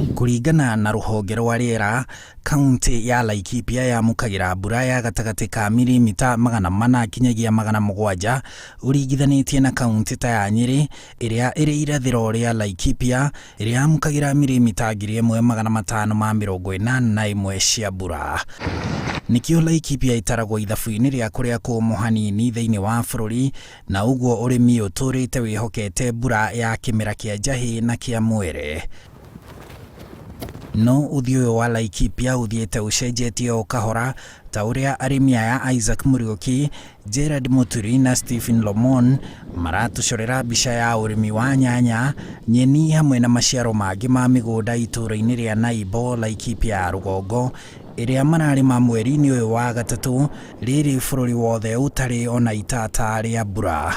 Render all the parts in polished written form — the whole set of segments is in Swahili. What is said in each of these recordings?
Kũringana na rũhonge rwa rĩera, kaunti ya Laikipia yamũkagĩra mbura ya gatagatĩ ka milimita 400 kinyagia 700 ũringithanĩtie na kaunti ta ya Nyeri ĩrĩa ĩrĩ irathĩro rĩa Laikipia ĩrĩa yamũkagĩra milimita 1581 cia mbura. Nikio Laikipia itaragwo ithabu-inĩ rĩa kũrĩa kũmũ hanini thĩinĩ wa bũrũri, na ũguo ũrĩmi ũtũrĩte wĩhokete mbura ya kĩmera kĩa njahĩ na kĩa mwere. No ũthiũ wa Laikipia ũthiĩte ũcenjetie o kahora, ta ũrĩa arĩmi aya Isaac Muriuki, Gerard Muturi na Stephen Lomon maratũcorera mbica ya ũrĩmi wa nyanya, nyeni hamwe na maciaro mangĩ ma mĩgũnda itũũra-inĩ rĩa Naibo, Laikipia ya rũgongo, ĩrĩa mararĩma mweri-inĩ ũyũ wa gatatũ rĩrĩ bũrũri wothe ũtarĩ ona itata rĩa mbura.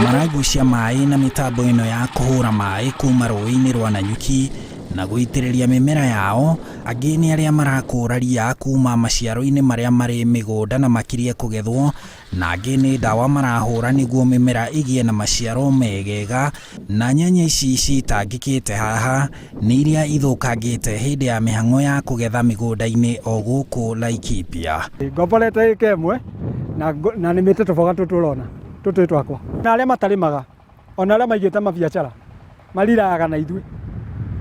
Maragucia maaĩ na mĩtambo ĩno ya kũhũra maaĩ kuma rũĩ-inĩ rwa Nanyuki na gũĩtĩrĩria mĩmera yao. Angĩ nĩ arĩa marakũra ria kuma maciaro-inĩ marĩa marĩ mĩgũnda na makĩria kũgethwo, na angĩ nĩ ndawa marahũra nĩguo mĩmera ĩgĩe na maciaro megega. Na nyanya ici citangĩkĩte haha nĩ iria ithũkangĩte hĩndĩ ya mĩhang'o ya kũgetha mĩgũnda-inĩ o gũkũ Laikipia. Ngomborete ĩka ĩmwe na nĩmĩte tũboga tũrona tũtũ twakwa, na arĩa matarĩmaga ona arĩa maigĩte mabiacara mariraga na ithuĩ,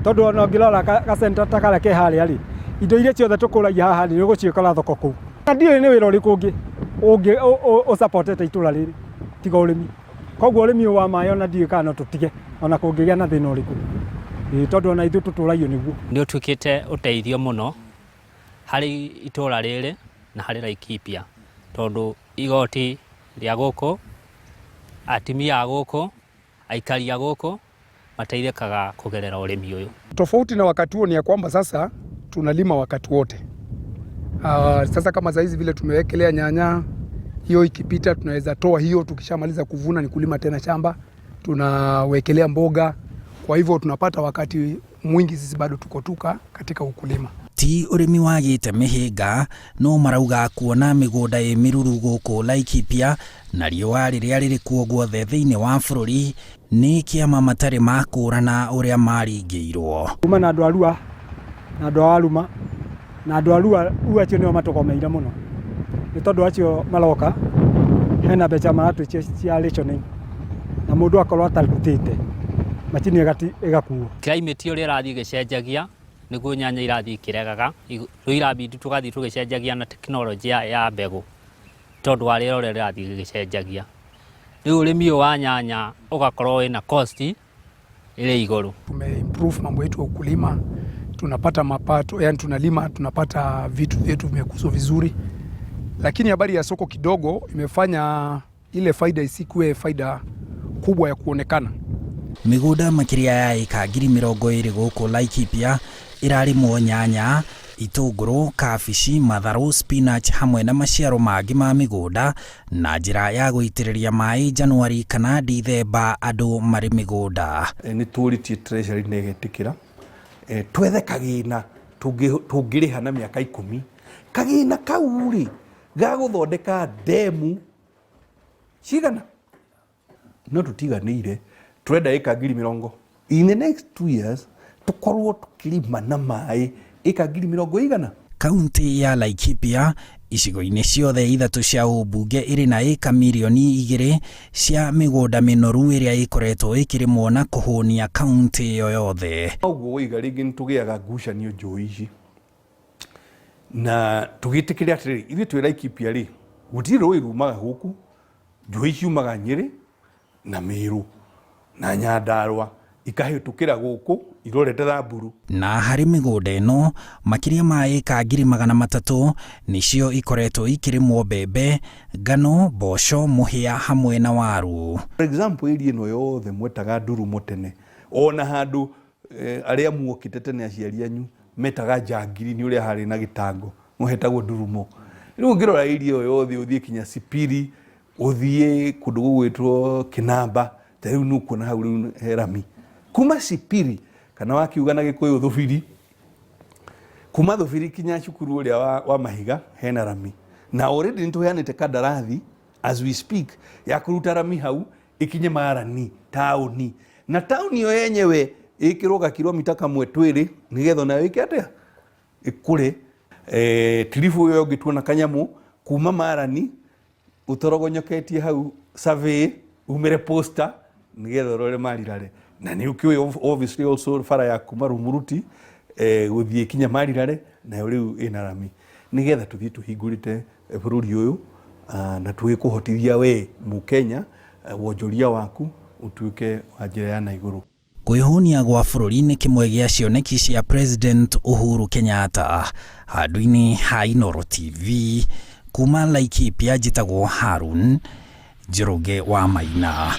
tondũ ona ũngĩrora gacenta ta karĩa ke harĩa rĩ, indo iria ciothe tũkũragia haha nĩ ũgũciĩkora thoko kũu. Na ndiũĩ nĩ wĩra ũrĩkũ ũngĩ ũsapotete itũra rĩrĩ tiga ũrĩmi. Koguo ũrĩmi wa maaĩ ona ndiũĩ kana no tũtige ona kũngĩgĩa na thĩna ũrĩkũ, tondũ ona ithuĩ tũtũragio nĩguo. Nĩ ũtuĩkĩte ũteithio mũno harĩ itũra rĩrĩ na harĩ Laikipia, tondũ igoti rĩa gũkũ, atimia a gũkũ, aikari a gũkũ mateithĩkaga kugerera ũrĩmi ũyũ. Tofauti na wakati huo ni ya kwamba sasa tunalima wakati wote. Sasa kama saizi vile tumewekelea nyanya, hiyo ikipita tunaweza toa hiyo, tukishamaliza kuvuna ni kulima tena shamba, tunawekelea mboga. Kwa hivyo tunapata wakati mwingi sisi bado tukotuka katika ukulima. Ti ũrĩmi wagĩte mĩhĩnga, no marauga kuona mĩgũnda ĩ mĩruru gũkũ Laikipia na riũa rĩrĩa rĩrĩ kuo guothe thĩinĩ wa bũrũri nĩ kĩama matarĩ makũrana ũrĩa maringĩirwo. Kuma na andũ arua na andũ aruma na andũ arua acio nĩo matũgomeire mũno, nĩ tondũ acio maroka hena mbeca maratwĩtia cia rationing na mũndũ akorwo atarutĩte macini ĩgakuo. Climate ũrĩa ĩrathiĩ gĩcenjagia nĩguo nyanya irathiĩ ikĩregaga, rĩu irabidi tũgathiĩ tũgĩcenjagia na tekinoronjĩ ya mbegũ, tondũ wa rĩera ũrĩa rĩrathiĩ gĩcenjagia. Rĩu ũrĩmi ũyũ wa nyanya ũgakorwo wĩna cost ĩrĩ igũrũ. Tumeimprove mambo yetu ya ukulima, tunapata mapato, yani tunalima tunapata vitu vyetu vimekuzwa vizuri, lakini habari ya soko kidogo imefanya ile faida isikuwe faida kubwa ya kuonekana. Mĩgũnda makĩria ya ĩka 20,000 gũkũ Laikipia ĩrarĩmwo nyanya, itũngũrũ, kabici, matharũ, spinach hamwe na maciaro mangĩ ma mĩgũnda na njĩra ya gũitĩrĩria maaĩ Januari kana Dithemba andũ marĩ mĩgũnda. Nĩ tũrĩtie treasury negetĩkĩra twethe kagĩna tũngĩrĩha na mĩaka 10, kagĩna kau rĩ gagũthondeka ndemu cigana no tũtiganĩire, twenda ĩka 20,000. In the next 2 years tukorwo tukirima na maaĩ ĩka 20,000. Kaunti ya Laikipia icigo-inĩ ciothe ithatũ cia ũmbunge ĩrĩ na ĩka milioni 2 cia mĩgũnda mĩnoru ĩrĩa ĩkoretwo ĩkĩrĩmwo na kũhũnia kaunti ĩyo yothe. Ũguo ũiga rĩngĩ nĩ tũgĩaga ngucanio njũĩ ici na tũgĩtĩkĩre atĩrĩrĩ, ithuĩ twĩ Laikipia rĩ gũtirĩ rũĩ rumaga gũkũ, njũĩ ciumaga Nyeri na Meru na Nyandarua ikahĩtũkĩra gũkũ irorete Thamburu. Na harĩ mĩgũnda ĩno makĩria ma ĩka 300,000 nĩcio ikoretwo ikĩrĩmwo mbembe, ngano, mboco, mũhĩa hamwe na waru. For example, ĩrĩa ĩno yothe mwetaga Ndurumo tene, ona handũ arĩa muokĩte tene aciari anyu metaga Njangiri nĩ ũrĩa harĩ na gĩtango mũhetagwo Ndurumo. Rĩu ũngĩrora ĩrĩa ĩyo yothe ũthiĩ kinya Sipiri, ũthiĩ kũndũ gũgwĩtwo Kinamba, ta rĩu nĩ ũkuona hau rĩu Herami. Kuma Sipiri kana wakiuga na Gĩkũyũ Thũbiri, kuma Thũbiri kinya cukuru ũrĩa wa Mahiga hena rami, na already nĩ tũheanĩte kandarathi as we speak ya kũruta rami hau ikinye Marani taũni, na taũni yo yenyewe ĩkĩrwo gakilomita kamwe twĩrĩ nĩgetha nayo ĩke atĩa ĩkũre. Tiribu ũyũ ũngĩ tuona kanyamũ kuma Marani ũtorogonyoketie hau survey umĩre poster nĩgetha ũrore Marirare, na nĩ ũkĩũĩ obviously also bara ya kuma Rumuruti gũthiĩ kinya Marirare nayo rĩu ĩna rami, nĩgetha tũthiĩ tũhingũrĩte bũrũri ũyũ na tũgĩkũhotithia we Mũkenya wonjoria waku ũtuĩke wa njĩra ya na igũrũ. Kwĩhũnia gwa bũrũri nĩ kĩmwe gĩa cioneki cia President Uhuru Kenyatta. Handũ-inĩ ha Inooro TV kuma Laikipia, njĩtagwo Harun Njĩrũge wa Maina.